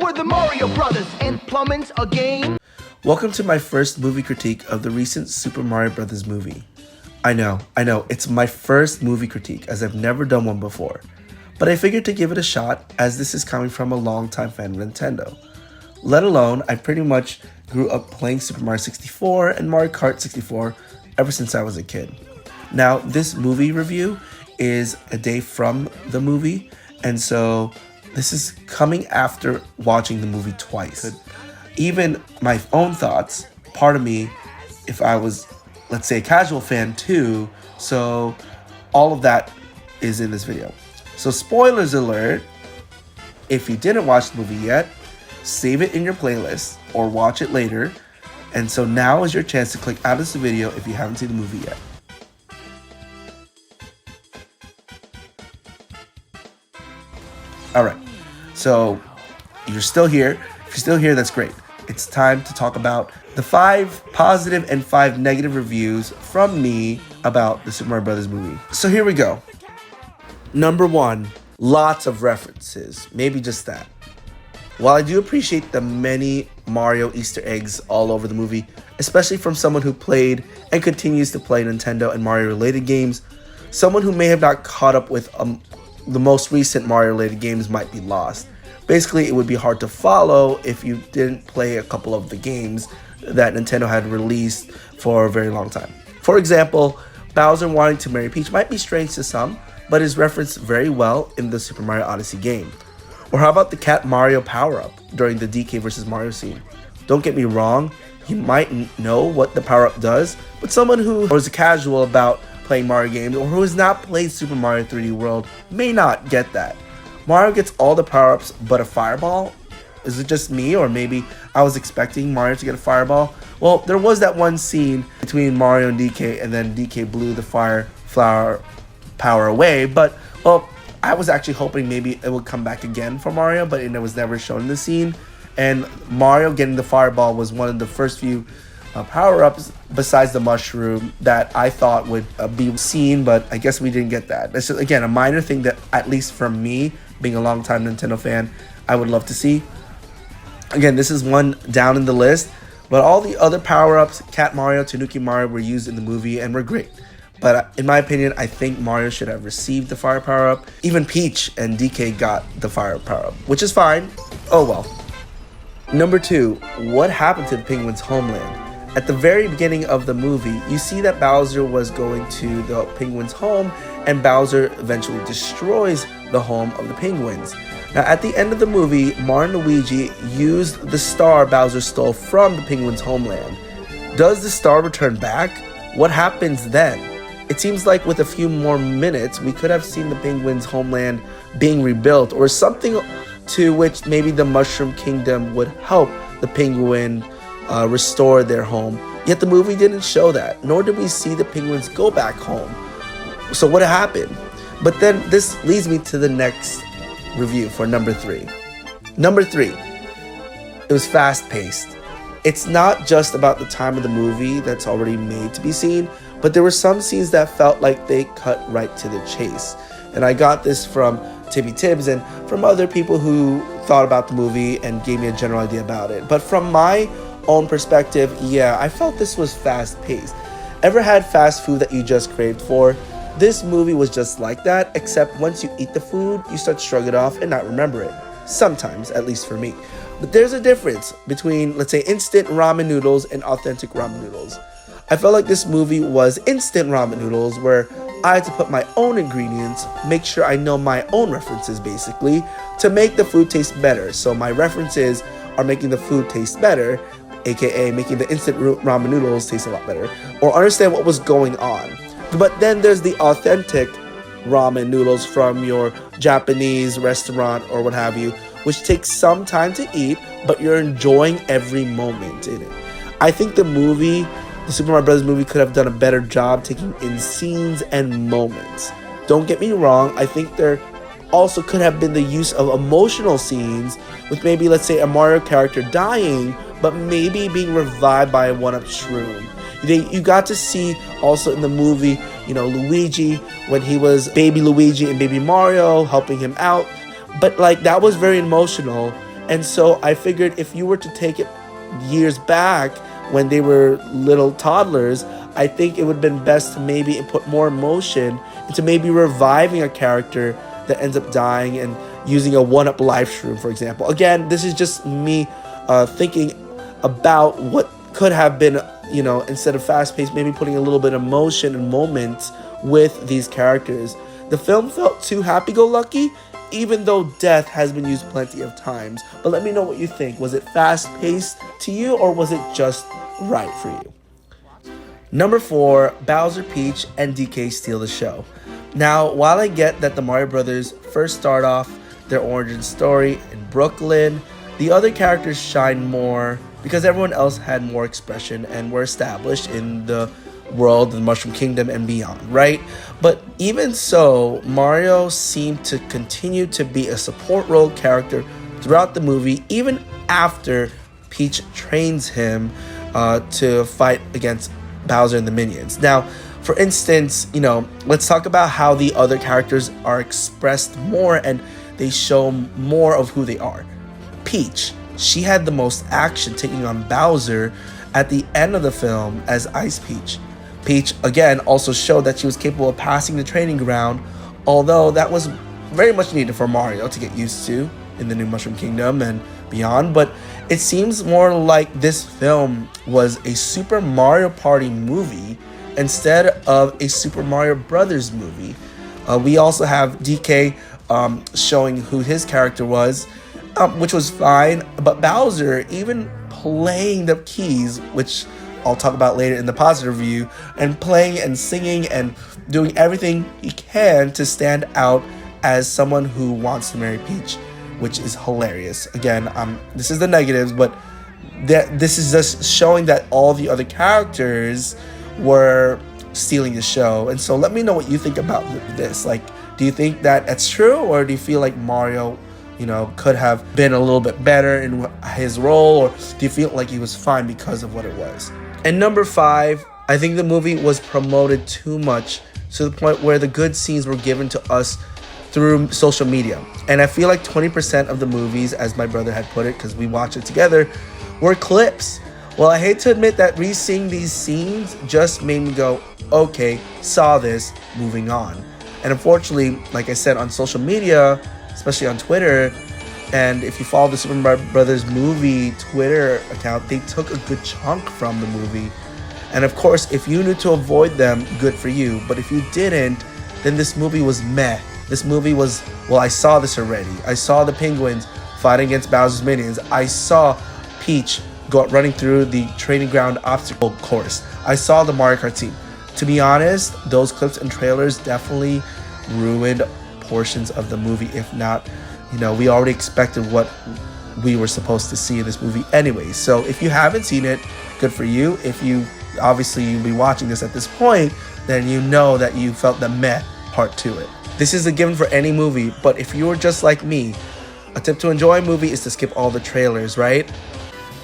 We're the Mario Brothers, and plumbing's a game. Welcome to my first movie critique of the recent Super Mario Bros. Movie. I know, it's my first movie critique as I've never done one before. But I figured to give it a shot as this is coming from a longtime fan of Nintendo. Let alone, I pretty much grew up playing Super Mario 64 and Mario Kart 64 ever since I was a kid. Now, this movie review is a day from the movie, and so this is coming after watching the movie twice. Even my own thoughts, part of me, if I was, let's say, a casual fan too, so all of that is in this video. So spoilers alert, if you didn't watch the movie yet, save it in your playlist or watch it later. And so now is your chance to click out of this video if you haven't seen the movie yet. Alright, so you're still here. If you're still here, that's great. It's time to talk about the 5 positive and 5 negative reviews from me about the Super Mario Bros. Movie. So here we go. Number 1, lots of references, maybe just that. While I do appreciate the many Mario Easter eggs all over the movie, especially from someone who played and continues to play Nintendo and Mario related games, someone who may have not caught up with the most recent Mario related games might be lost. Basically, it would be hard to follow if you didn't play a couple of the games that Nintendo had released for a very long time. For example, Bowser wanting to marry Peach might be strange to some, but is referenced very well in the Super Mario Odyssey game. Or how about the Cat Mario power-up during the DK vs. Mario scene? Don't get me wrong, you might know what the power-up does, but someone who is a casual about playing Mario games or who has not played Super Mario 3D World may not get that. Mario gets all the power-ups but a fireball? Is it just me, or maybe I was expecting Mario to get a fireball? Well, there was that one scene between Mario and DK, and then DK blew the fire flower power away, but well, I was actually hoping maybe it would come back again for Mario, but it was never shown in the scene. And Mario getting the fireball was one of the first few power-ups besides the mushroom that I thought would be seen, but I guess we didn't get that. This is, again, a minor thing that, at least from me, being a longtime Nintendo fan, I would love to see. Again, this is one down in the list, but all the other power-ups, Cat Mario, Tanuki Mario, were used in the movie and were great. But in my opinion, I think Mario should have received the fire power-up. Even Peach and DK got the fire power-up, which is fine. Oh well. Number 2, what happened to the Penguin's homeland? At the very beginning of the movie, you see that Bowser was going to the Penguin's home, and Bowser eventually destroys the home of the Penguins. Now, at the end of the movie, Mario and Luigi used the star Bowser stole from the Penguin's homeland. Does the star return back? What happens then? It seems like with a few more minutes, we could have seen the Penguin's homeland being rebuilt, or something to which maybe the Mushroom Kingdom would help the Penguin restore their home. Yet the movie didn't show that, nor did we see the Penguins go back home. So what happened? But then this leads me to the next review for number 3. Number 3, it was fast-paced. It's not just about the time of the movie that's already made to be seen, but there were some scenes that felt like they cut right to the chase. And I got this from Tippy Tibbs and from other people who thought about the movie and gave me a general idea about it. But from my own perspective, yeah, I felt this was fast-paced. Ever had fast food that you just craved for? This movie was just like that, except once you eat the food, you start to shrug it off and not remember it. Sometimes, at least for me. But there's a difference between, let's say, instant ramen noodles and authentic ramen noodles. I felt like this movie was instant ramen noodles where I had to put my own ingredients, make sure I know my own references basically, to make the food taste better. So my references are making the food taste better, aka making the instant ramen noodles taste a lot better, or understand what was going on. But then there's the authentic ramen noodles from your Japanese restaurant or what have you, which takes some time to eat, but you're enjoying every moment in it. I think the Super Mario Bros. Movie could have done a better job taking in scenes and moments. Don't get me wrong, I think there also could have been the use of emotional scenes with maybe, let's say, a Mario character dying, but maybe being revived by a 1-up shroom. You got to see also in the movie, Luigi, when he was baby Luigi and baby Mario, helping him out. But like, that was very emotional. And so I figured if you were to take it years back when they were little toddlers, I think it would have been best to maybe put more emotion into maybe reviving a character that ends up dying and using a one-up life shroom, for example. Again, this is just me thinking about what could have been, instead of fast-paced, maybe putting a little bit of emotion and moments with these characters. The film felt too happy-go-lucky, even though death has been used plenty of times. But let me know what you think. Was it fast-paced to you, or was it just right for you? Number 4, Bowser, Peach, and DK steal the show. Now, while I get that the Mario Brothers first start off their origin story in Brooklyn, the other characters shine more because everyone else had more expression and were established in the world of the Mushroom Kingdom and beyond, right? But even so, Mario seemed to continue to be a support role character throughout the movie, even after Peach trains him to fight against Bowser and the minions. Now, for instance, let's talk about how the other characters are expressed more and they show more of who they are. Peach, she had the most action taking on Bowser at the end of the film as Ice Peach. Peach, again, also showed that she was capable of passing the training ground, although that was very much needed for Mario to get used to in the new Mushroom Kingdom and beyond. But it seems more like this film was a Super Mario Party movie instead of a Super Mario Brothers movie. We also have DK showing who his character was, which was fine. But Bowser, even playing the keys, which I'll talk about later in the positive review, and playing and singing and doing everything he can to stand out as someone who wants to marry Peach, which is hilarious. Again, this is the negatives, but this is just showing that all the other characters were stealing the show. And so let me know what you think about this. Like, do you think that that's true, or do you feel like Mario, could have been a little bit better in his role, or do you feel like he was fine because of what it was? And number 5, I think the movie was promoted too much to the point where the good scenes were given to us through social media. And I feel like 20% of the movies, as my brother had put it, because we watched it together, were clips. Well, I hate to admit that re-seeing these scenes just made me go, okay, saw this, moving on. And unfortunately, like I said, on social media, especially on Twitter, and if you follow the Super Mario Brothers movie Twitter account, they took a good chunk from the movie. And of course, if you knew to avoid them, good for you. But if you didn't, then this movie was meh. This movie was, well, I saw this already. I saw the penguins fighting against Bowser's minions. I saw Peach running through the training ground obstacle course. I saw the Mario Kart team. To be honest, those clips and trailers definitely ruined portions of the movie. If not, we already expected what we were supposed to see in this movie anyway. So if you haven't seen it, good for you. If you, obviously you'll be watching this at this point, then you know that you felt the meh part to it. This is a given for any movie, but if you're just like me, a tip to enjoy a movie is to skip all the trailers, right?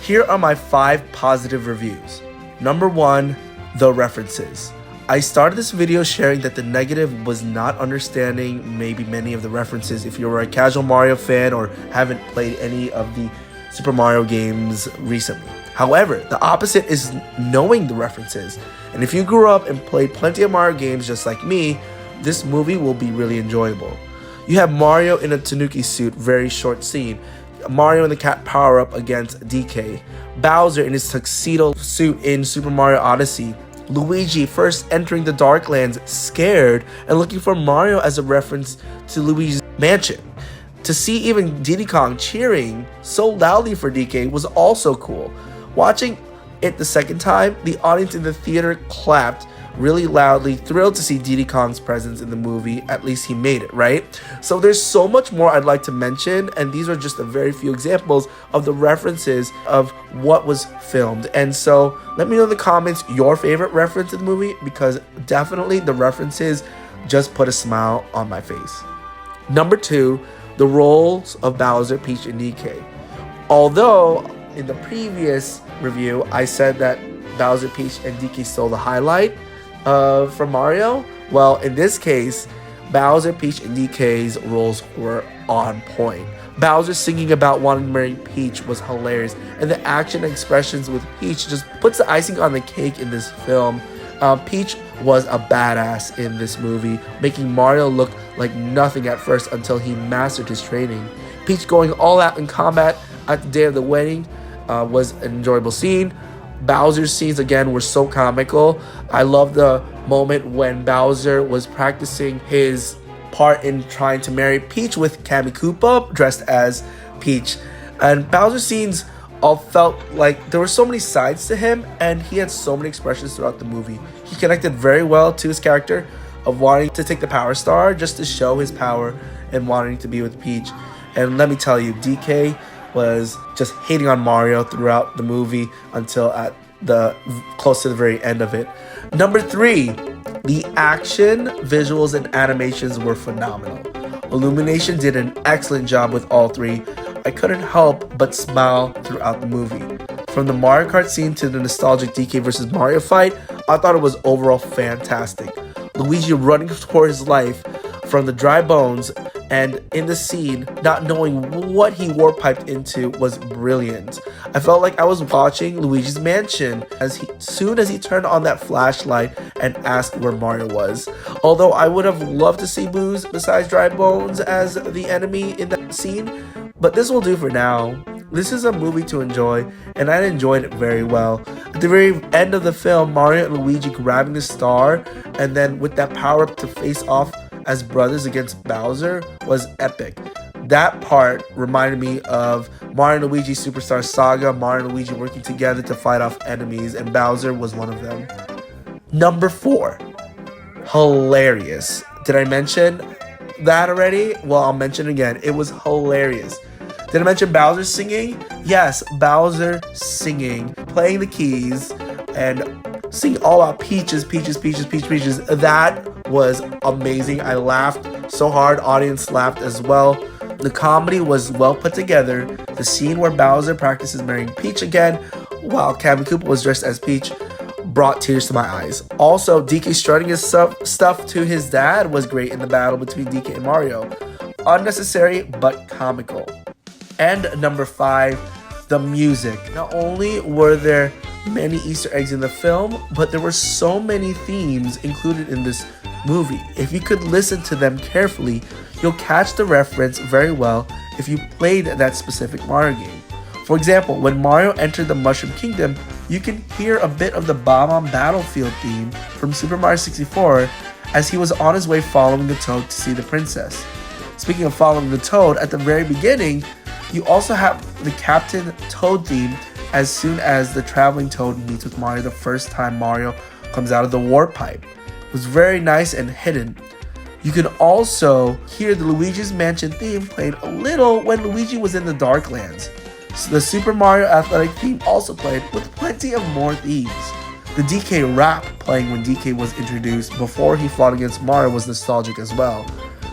Here are my 5 positive reviews. Number 1, the references. I started this video sharing that the negative was not understanding maybe many of the references if you're a casual Mario fan or haven't played any of the Super Mario games recently. However, the opposite is knowing the references. And if you grew up and played plenty of Mario games just like me, this movie will be really enjoyable. You have Mario in a Tanuki suit, very short scene. Mario and the cat power up against DK. Bowser in his tuxedo suit in Super Mario Odyssey. Luigi first entering the Darklands scared and looking for Mario as a reference to Luigi's mansion. To see even Diddy Kong cheering so loudly for DK was also cool. Watching it the second time, the audience in the theater clapped really loudly, thrilled to see Diddy Kong's presence in the movie. At least he made it, right? So there's so much more I'd like to mention, and these are just a very few examples of the references of what was filmed. And so let me know in the comments your favorite reference in the movie, because definitely the references just put a smile on my face. Number 2, the roles of Bowser, Peach, and DK. Although in the previous review I said that Bowser, Peach, and DK stole the highlight from Mario, well, in this case, Bowser, Peach, and DK's roles were on point. Bowser singing about wanting to marry Peach was hilarious, and the action and expressions with Peach just puts the icing on the cake in this film. Peach was a badass in this movie, making Mario look like nothing at first until he mastered his training. Peach going all out in combat at the day of the wedding was an enjoyable scene. Bowser's scenes again were so comical. I love the moment when Bowser was practicing his part in trying to marry Peach with Kammy Koopa dressed as Peach. And Bowser's scenes all felt like there were so many sides to him, and he had so many expressions throughout the movie. He connected very well to his character of wanting to take the Power Star just to show his power and wanting to be with Peach. And let me tell you, DK was just hating on Mario throughout the movie until at the close to the very end of it. Number 3, the action, visuals, and animations were phenomenal. Illumination did an excellent job with all 3. I couldn't help but smile throughout the movie. From the Mario Kart scene to the nostalgic DK versus Mario fight, I thought it was overall fantastic. Luigi running for his life from the dry bones and in the scene, not knowing what he warp-piped into was brilliant. I felt like I was watching Luigi's Mansion soon as he turned on that flashlight and asked where Mario was. Although I would have loved to see Boo's besides dry bones as the enemy in that scene, but this will do for now. This is a movie to enjoy, and I enjoyed it very well. At the very end of the film, Mario and Luigi grabbing the star, and then with that power-up to face off as brothers against Bowser was epic. That part reminded me of Mario and Luigi Superstar Saga, Mario and Luigi working together to fight off enemies, and Bowser was one of them. Number 4, hilarious. Did I mention that already? Well, I'll mention it again. It was hilarious. Did I mention Bowser singing? Yes, Bowser singing, playing the keys, and singing all about peaches, peaches, peaches, peaches, peaches. That was amazing. I laughed so hard. Audience laughed as well. The comedy was well put together. The scene where Bowser practices marrying Peach again, while Kammy Koopa was dressed as Peach, brought tears to my eyes. Also, DK strutting his stuff to his dad was great in the battle between DK and Mario. Unnecessary, but comical. And number 5, the music. Not only were there many Easter eggs in the film, but there were so many themes included in this movie. If you could listen to them carefully, you'll catch the reference very well if you played that specific Mario game. For example, when Mario entered the Mushroom Kingdom, you can hear a bit of the Bomb Battlefield theme from Super Mario 64 as he was on his way following the Toad to see the princess. Speaking of following the Toad, at the very beginning, you also have the Captain Toad theme as soon as the Traveling Toad meets with Mario the first time Mario comes out of the warp pipe. It was very nice and hidden. You can also hear the Luigi's Mansion theme played a little when Luigi was in the Darklands. So the Super Mario Athletic theme also played with plenty of more themes. The DK rap playing when DK was introduced before he fought against Mario was nostalgic as well.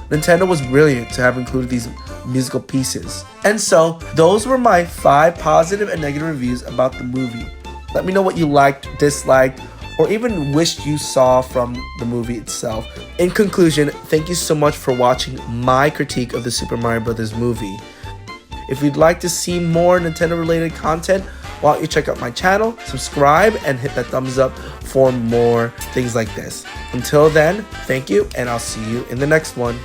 Nintendo was brilliant to have included these musical pieces. And so, those were my 5 positive and negative reviews about the movie. Let me know what you liked, disliked, or even wished you saw from the movie itself. In conclusion, thank you so much for watching my critique of the Super Mario Bros. Movie. If you'd like to see more Nintendo related content, why don't you check out my channel, subscribe, and hit that thumbs up for more things like this. Until then, thank you, and I'll see you in the next one.